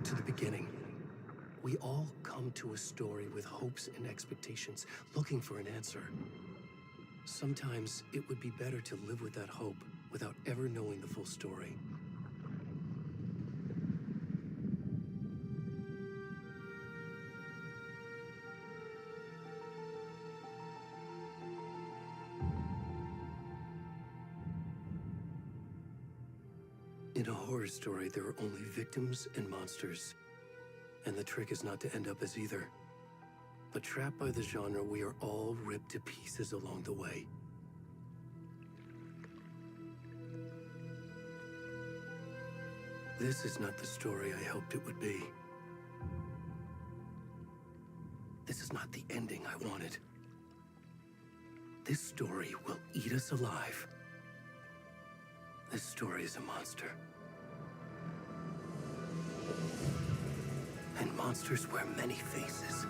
to the beginning. We all come to a story with hopes and expectations, looking for an answer. Sometimes it would be better to live with that hope without ever knowing the full story. In a horror story, there are only victims and monsters. And the trick is not to end up as either. But trapped by the genre, we are all ripped to pieces along the way. This is not the story I hoped it would be. This is not the ending I wanted. This story will eat us alive. This story is a monster. And monsters wear many faces.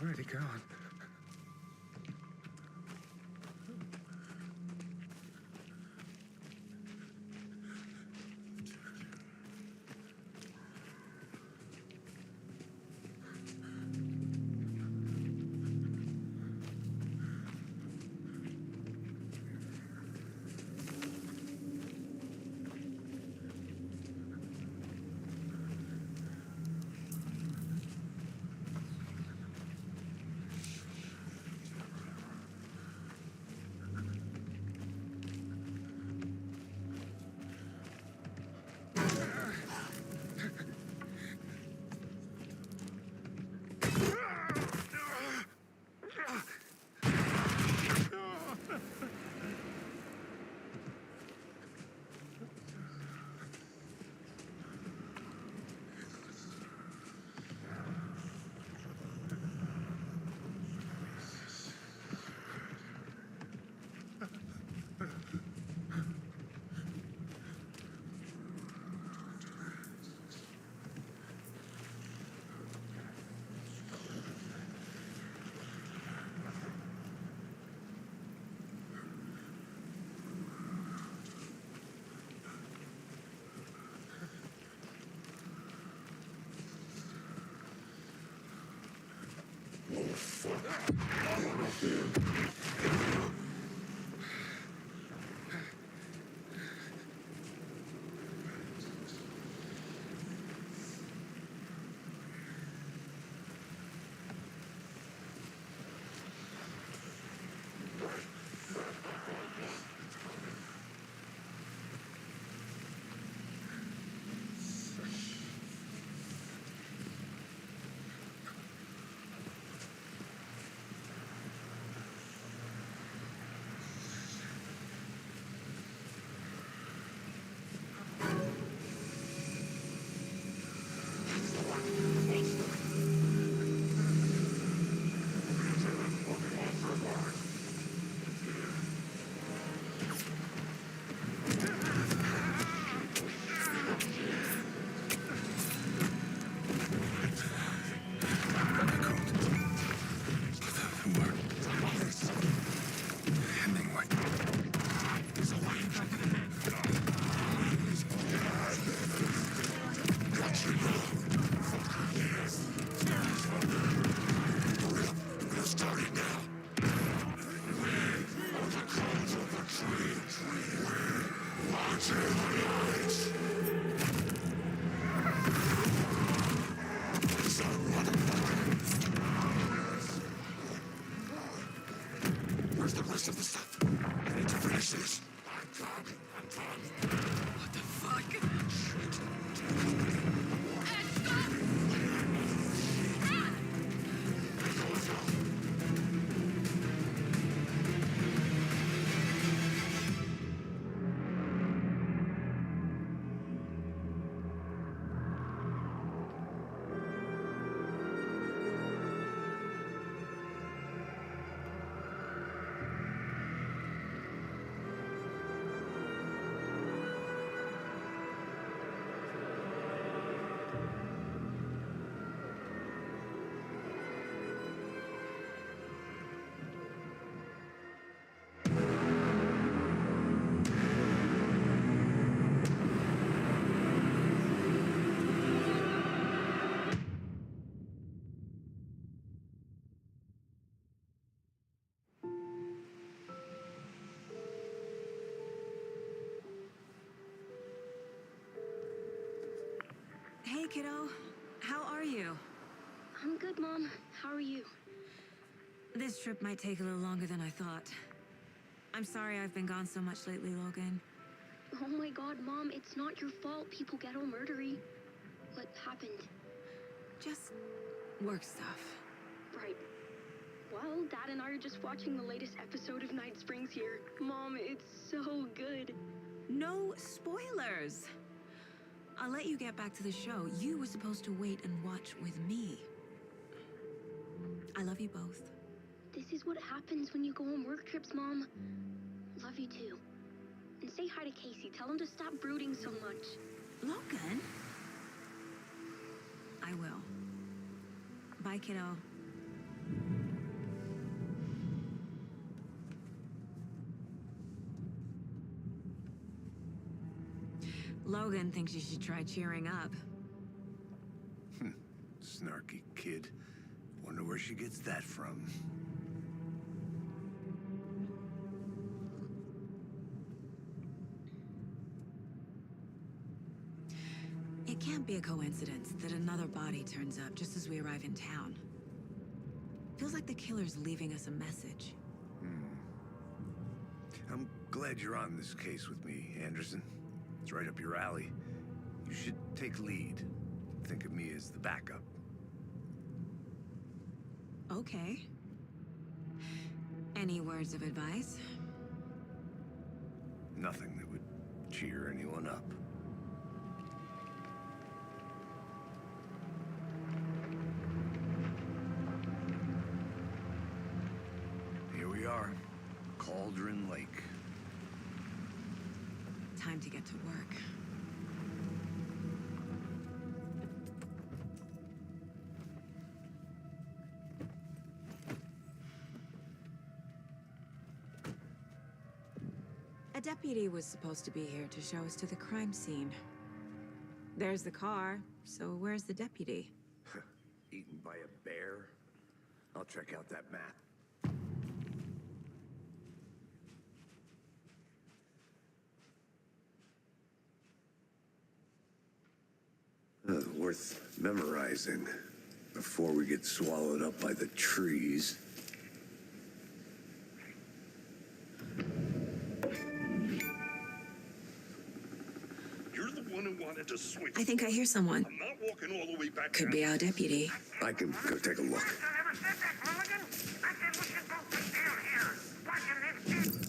Already gone. Hey, kiddo. How are you? I'm good, Mom. How are you? This trip might take a little longer than I thought. I'm sorry I've been gone so much lately, Logan. Oh my god, Mom, it's not your fault people get all murdery. What happened? Just work stuff. Right. Well, Dad and I are just watching the latest episode of Night Springs here. Mom, it's so good. No spoilers! I'll let you get back to the show. You were supposed to wait and watch with me. I love you both. This is what happens when you go on work trips, Mom. Love you too. And say hi to Casey. Tell him to stop brooding so much. Logan? I will. Bye, kiddo. Logan thinks you should try cheering up. Snarky kid. Wonder where she gets that from. It can't be a coincidence that another body turns up just as we arrive in town. Feels like the killer's leaving us a message. I'm glad you're on this case with me, Anderson. It's right up your alley. You should take lead. Think of me as the backup. Okay. Any words of advice? Nothing that would cheer anyone up. Here we are, Cauldron Lake. Time to get to work. A deputy was supposed to be here to show us to the crime scene. There's the car, so where's the deputy? Eaten by a bear? I'll check out that map. Worth memorizing before we get swallowed up by the trees. You're the one who wanted to switch. I think I hear someone. I'm not walking all the way back. Could be our deputy. I can go take a look. Ever said that, Mulligan? I said we should both be down here, watching this kid.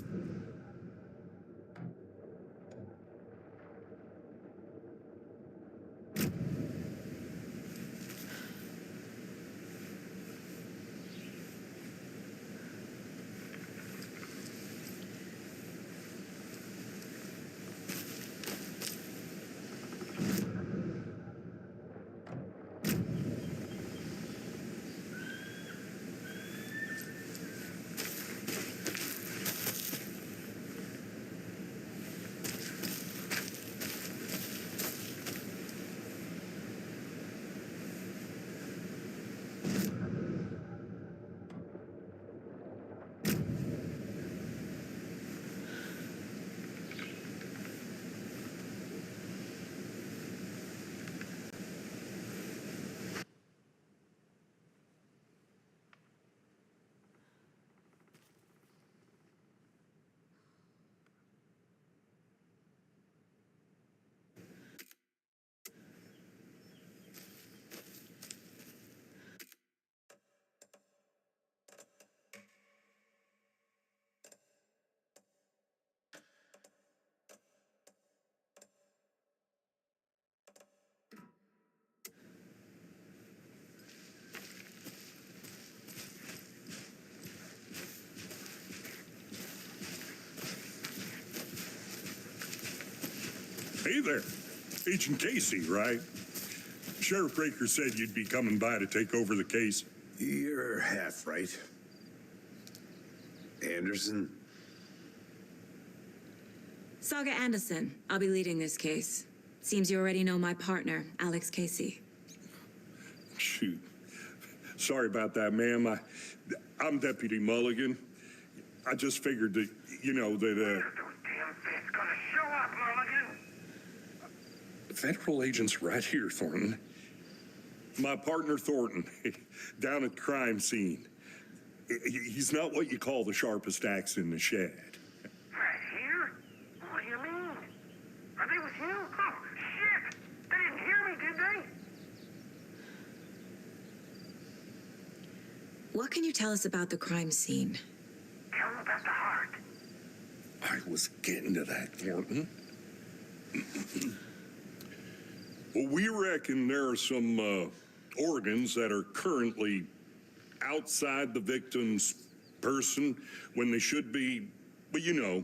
Hey there, Agent Casey, right? Sheriff Breaker said you'd be coming by to take over the case. You're half right. Anderson? Saga Anderson. I'll be leading this case. Seems you already know my partner, Alex Casey. Shoot. Sorry about that, ma'am. I'm Deputy Mulligan. I just figured that, you know, that, Those damn fists gonna show up, Mulligan. Federal agents right here, Thornton. My partner, Thornton, down at the crime scene. He's not what you call the sharpest axe in the shed. Right here? What do you mean? Are they with you? Oh, shit! They didn't hear me, did they? What can you tell us about the crime scene? Tell them about the heart. I was getting to that, Thornton. Well, we reckon there are some organs that are currently outside the victim's person when they should be, well, you know,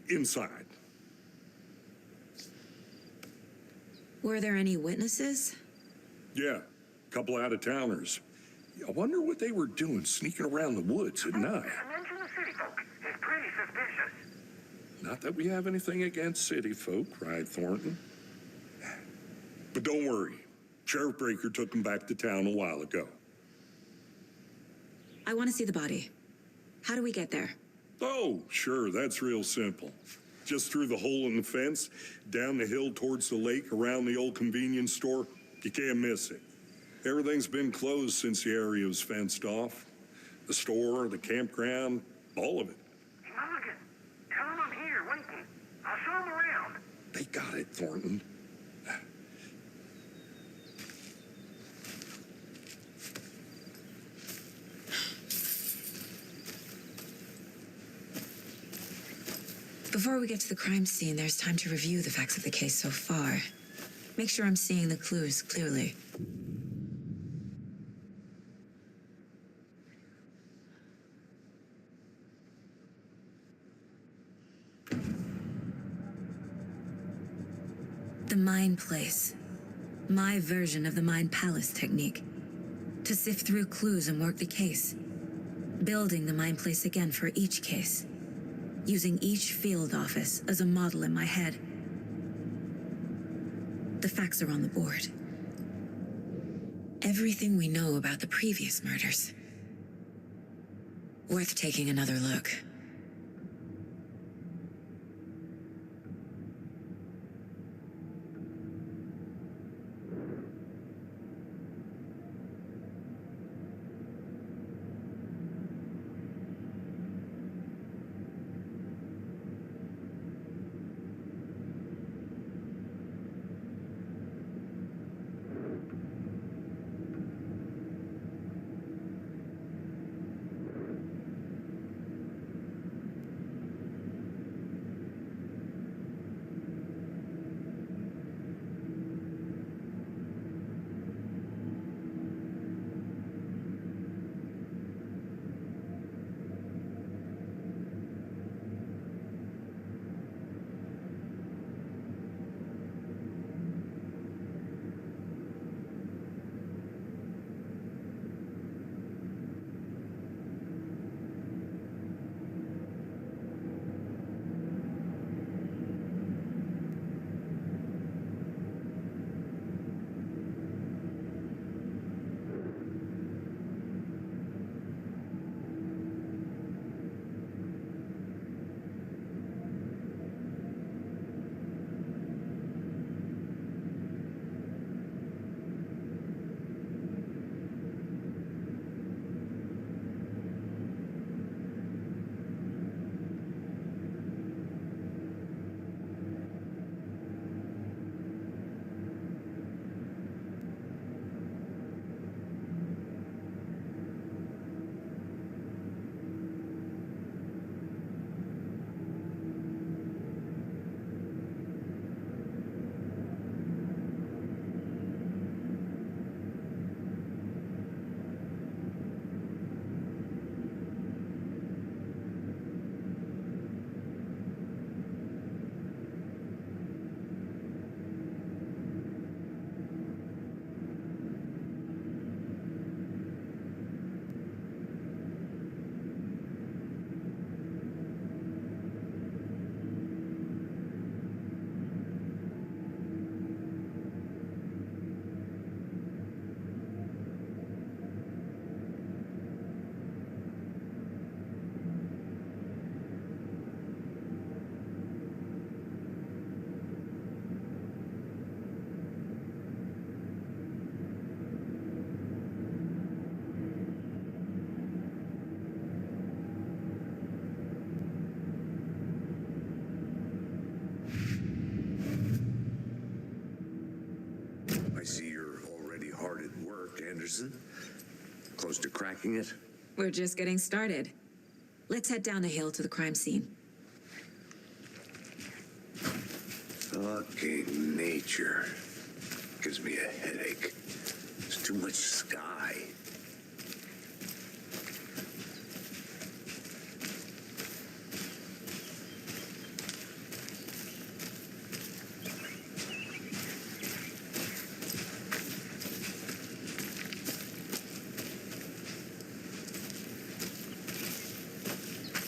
inside. Were there any witnesses? Yeah, a couple out-of-towners. I wonder what they were doing sneaking around the woods at night. Mention the city folk. It's pretty suspicious. Not that we have anything against city folk, right, Thornton? But don't worry. Sheriff Breaker took them back to town a while ago. I want to see the body. How do we get there? Oh, sure, that's real simple. Just through the hole in the fence, down the hill towards the lake, around the old convenience store. You can't miss it. Everything's been closed since the area was fenced off. The store, the campground, all of it. Mulligan, tell them I'm here waiting. I'll show them around. They got it, Thornton. Before we get to the crime scene, there's time to review the facts of the case so far. Make sure I'm seeing the clues clearly. The Mind Place. My version of the Mind Palace technique. To sift through clues and work the case. Building the Mind Place again for each case. Using each field office as a model in my head. The facts are on the board. Everything we know about the previous murders. Worth taking another look. see you're already hard at work, Anderson. Close to cracking it? We're just getting started. Let's head down the hill to the crime scene. Fucking nature. Gives me a headache. There's too much sky.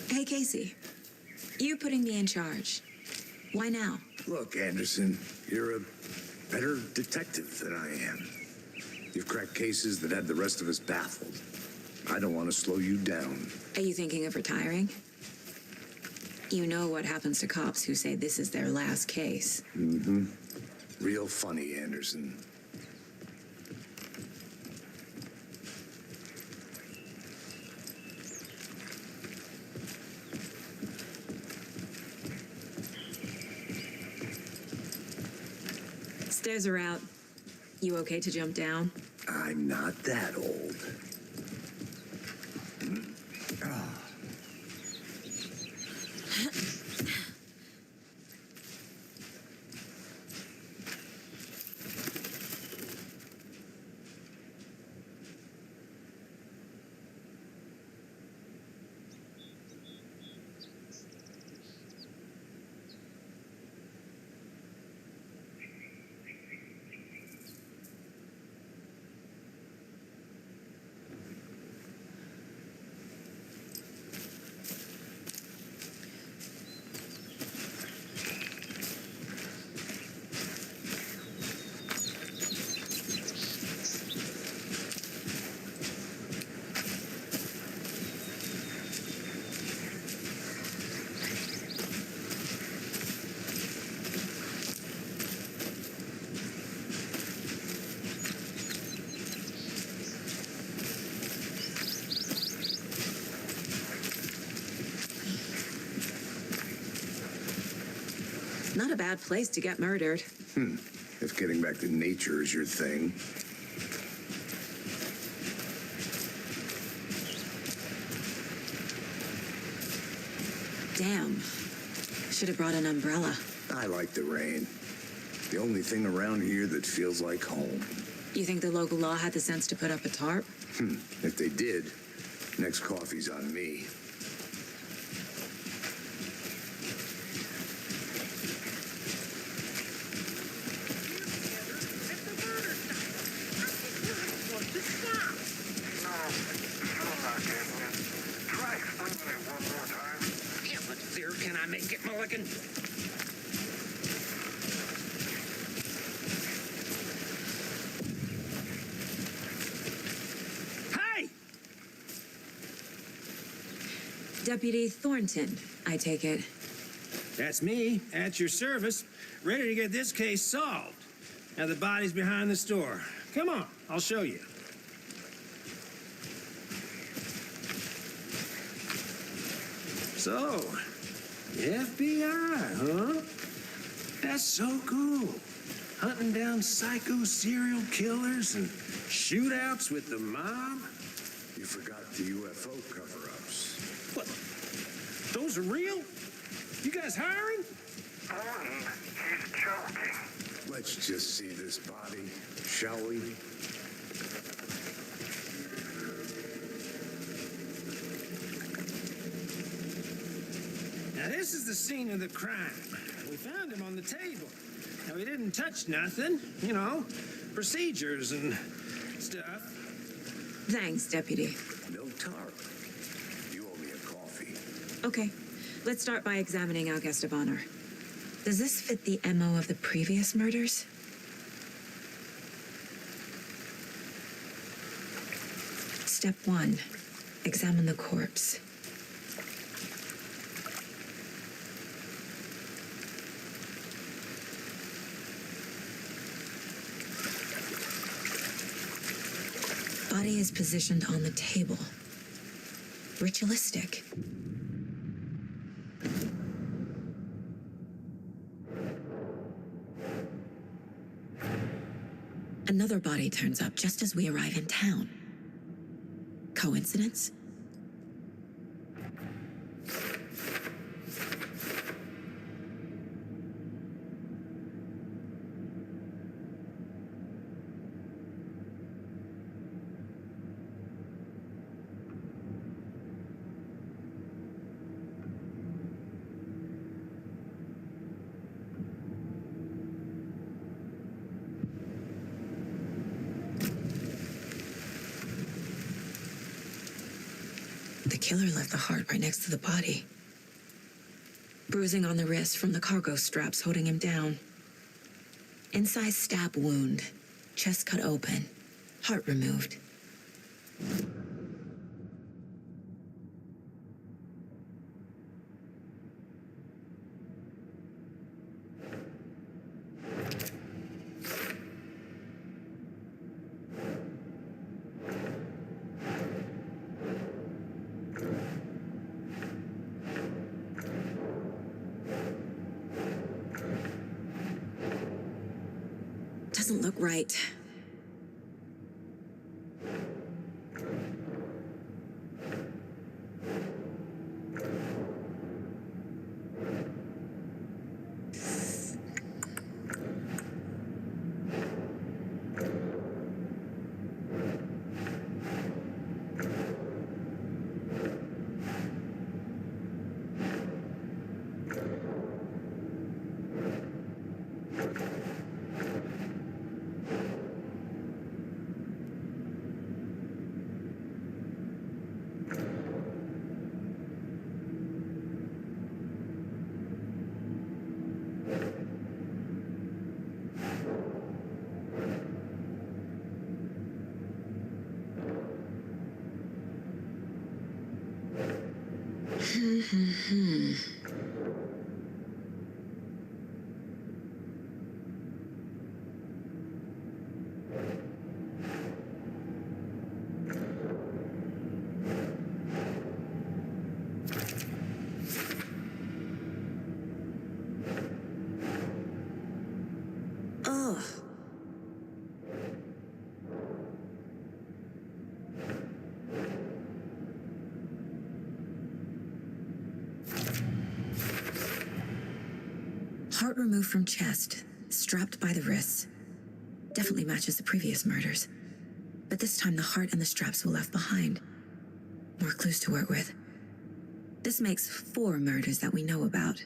Hey, Casey. You putting me in charge. Why now? Look, Anderson, you're a better detective than I am. You've cracked cases that had the rest of us baffled. I don't want to slow you down. Are you thinking of retiring? You know what happens to cops who say this is their last case. Mm-hmm. Real funny, Anderson. Stairs are out. You okay to jump down? I'm not that old. Not a bad place to get murdered. If getting back to nature is your thing. Damn. Should have brought an umbrella. I like the rain. The only thing around here that feels like home. You think the local law had the sense to put up a tarp? If they did, next coffee's on me. Can I make it, Mulligan? Hey! Deputy Thornton, I take it. That's me, at your service, ready to get this case solved. Now the body's behind the store. Come on, I'll show you. So, FBI, huh? That's so cool. Hunting down psycho serial killers and shootouts with the mob. You forgot the UFO cover-ups. What? Those are real? You guys hiring? Thornton, he's joking. Let's just see this body, shall we? Now, this is the scene of the crime. We found him on the table. Now, he didn't touch nothing, you know, procedures and stuff. Thanks, Deputy. No tarp. You owe me a coffee. Okay, let's start by examining our guest of honor. Does this fit the MO of the previous murders? Step 1. Examine the corpse. Body is positioned on the table. Ritualistic. Another body turns up just as we arrive in town. Coincidence? The killer left the heart right next to the body. Bruising on the wrist from the cargo straps holding him down. Incised stab wound, chest cut open, heart removed. Doesn't look right. Ugh. Heart removed from chest, strapped by the wrists. Definitely matches the previous murders. But this time the heart and the straps were left behind. More clues to work with. This makes 4 murders that we know about.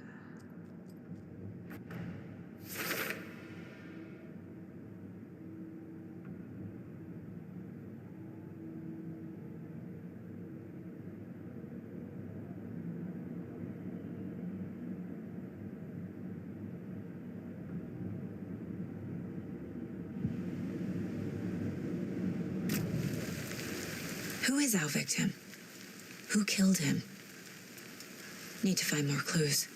Who is our victim? Who killed him? Need to find more clues.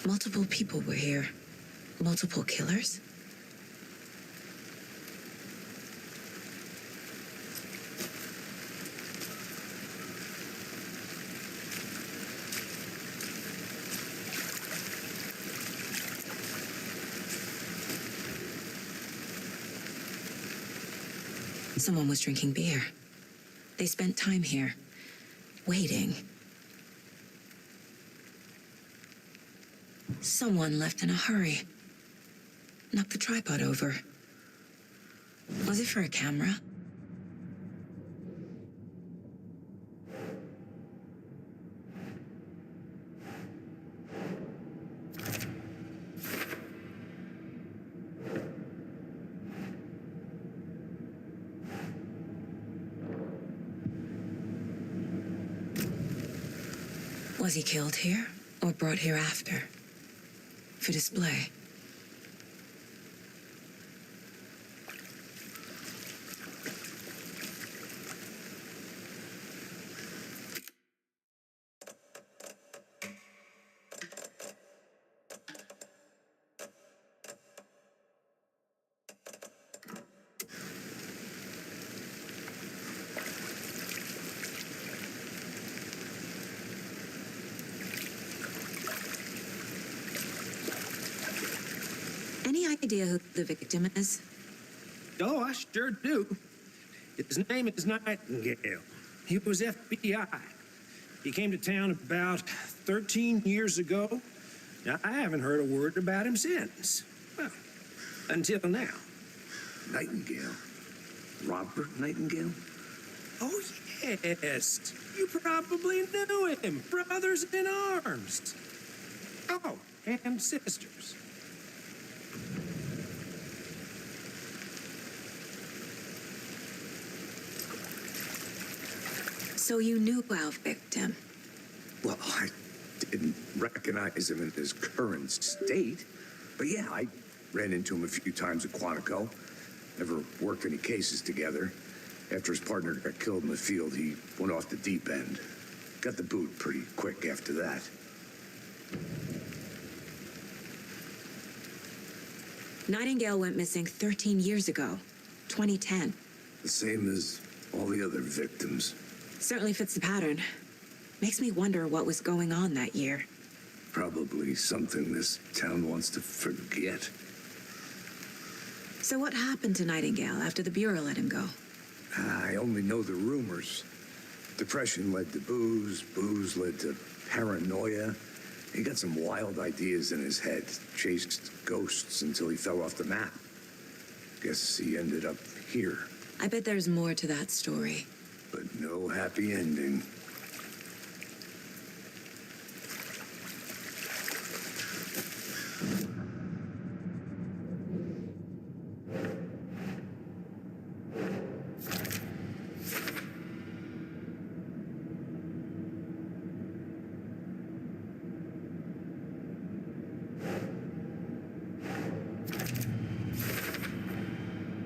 Multiple people were here. Multiple killers? Someone was drinking beer. They spent time here, waiting. Someone left in a hurry. Knocked the tripod over. Was it for a camera? Was he killed here or brought here after? For display? idea who the victim is? Oh, I sure do. His name is Nightingale. He was FBI. He came to town about 13 years ago. Now, I haven't heard a word about him since. Well, until now. Nightingale? Robert Nightingale? Oh, yes. You probably knew him. Brothers in arms. Oh, and sisters. So you knew our victim. Well, I didn't recognize him in his current state. But yeah, I ran into him a few times at Quantico. Never worked any cases together. After his partner got killed in the field, he went off the deep end. Got the boot pretty quick after that. Nightingale went missing 13 years ago, 2010. The same as all the other victims. Certainly fits the pattern. Makes me wonder what was going on that year. Probably something this town wants to forget. So what happened to Nightingale after the Bureau let him go? I only know the rumors. Depression led to booze, booze led to paranoia. He got some wild ideas in his head, chased ghosts until he fell off the map. Guess he ended up here, I bet there's more to that story. but no happy ending.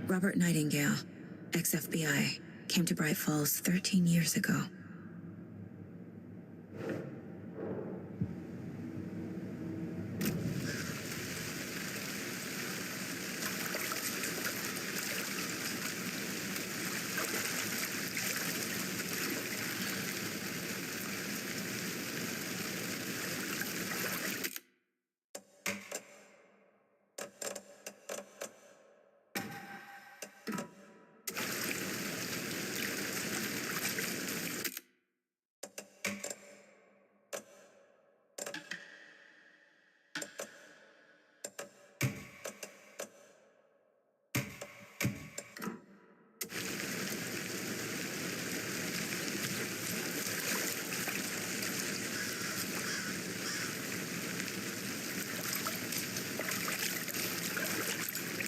Robert Nightingale, ex-FBI, came to Bright Falls 13 years ago.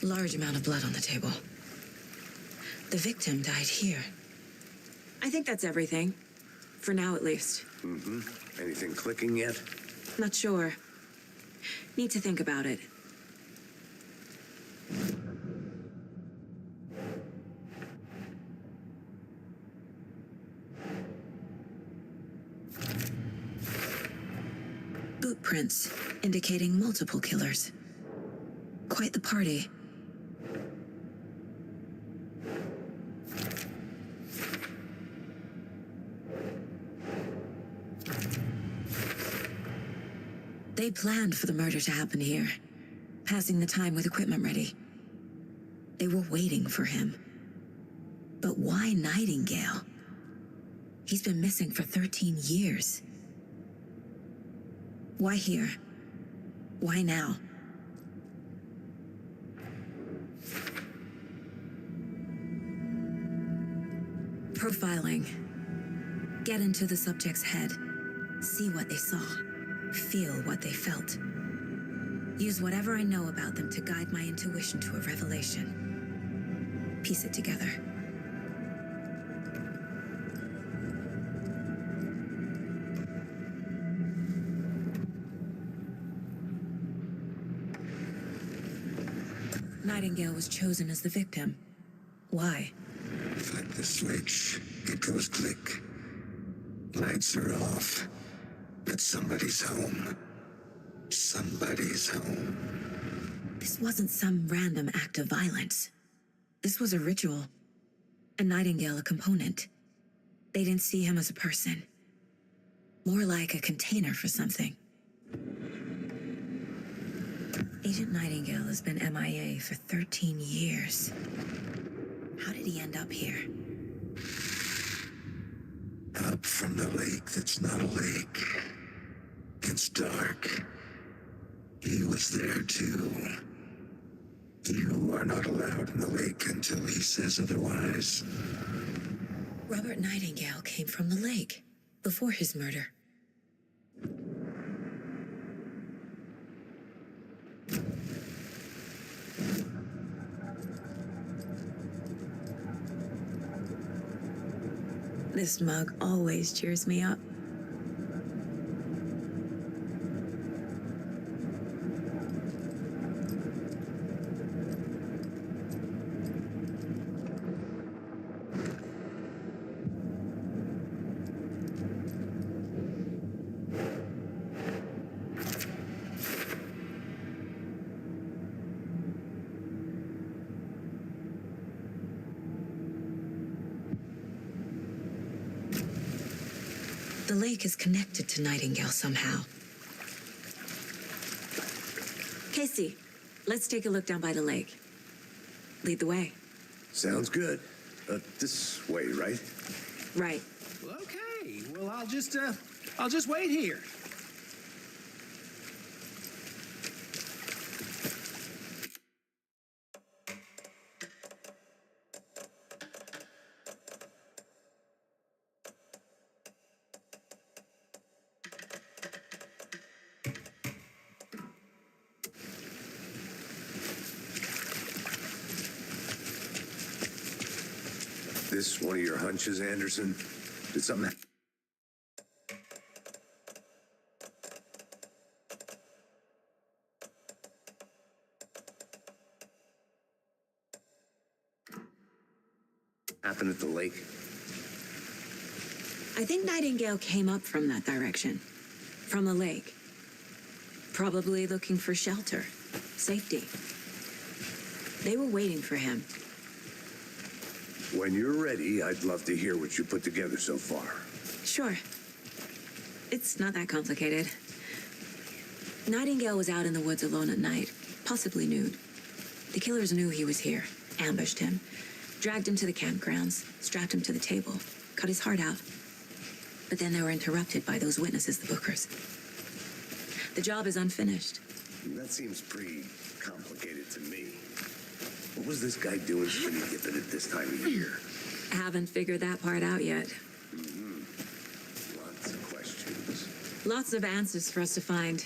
Large amount of blood on the table. The victim died here. I think that's everything. For now, at least. Mm-hmm. Anything clicking yet? Not sure. Need to think about it. Boot prints indicating multiple killers. Quite the party. They planned for the murder to happen here, passing the time with equipment ready. They were waiting for him. But why Nightingale? He's been missing for 13 years. Why here? Why now? Profiling. Get into the subject's head. See what they saw. Feel what they felt. Use whatever I know about them to guide my intuition to a revelation. Piece it together. Nightingale was chosen as the victim. Why? Flip the switch, it goes click. Lights are off. But somebody's home. Somebody's home. This wasn't some random act of violence. This was a ritual. And Nightingale a component. They didn't see him as a person. More like a container for something. Agent Nightingale has been MIA for 13 years. How did he end up here? Up from the lake that's not a lake. It's dark. He was there too. You are not allowed in the lake until he says otherwise. Robert Nightingale came from the lake before his murder. This mug always cheers me up. The lake is connected to Nightingale somehow. Casey, let's take a look down by the lake. Lead the way. Sounds good. This way, right? Right. Well, okay. Well, I'll just wait here. This one of your hunches, Anderson? Did something happen at the lake? I think Nightingale came up from that direction. From the lake. Probably looking for shelter. Safety. They were waiting for him. When you're ready, I'd love to hear what you put together so far. Sure. It's not that complicated. Nightingale was out in the woods alone at night, possibly nude. The killers knew he was here, ambushed him, dragged him to the campgrounds, strapped him to the table, cut his heart out. But then they were interrupted by those witnesses, the Bookers. The job is unfinished. That seems pretty complicated to me. What was this guy doing skinny dipping at this time of year? Haven't figured that part out yet. Lots of questions. Lots of answers for us to find.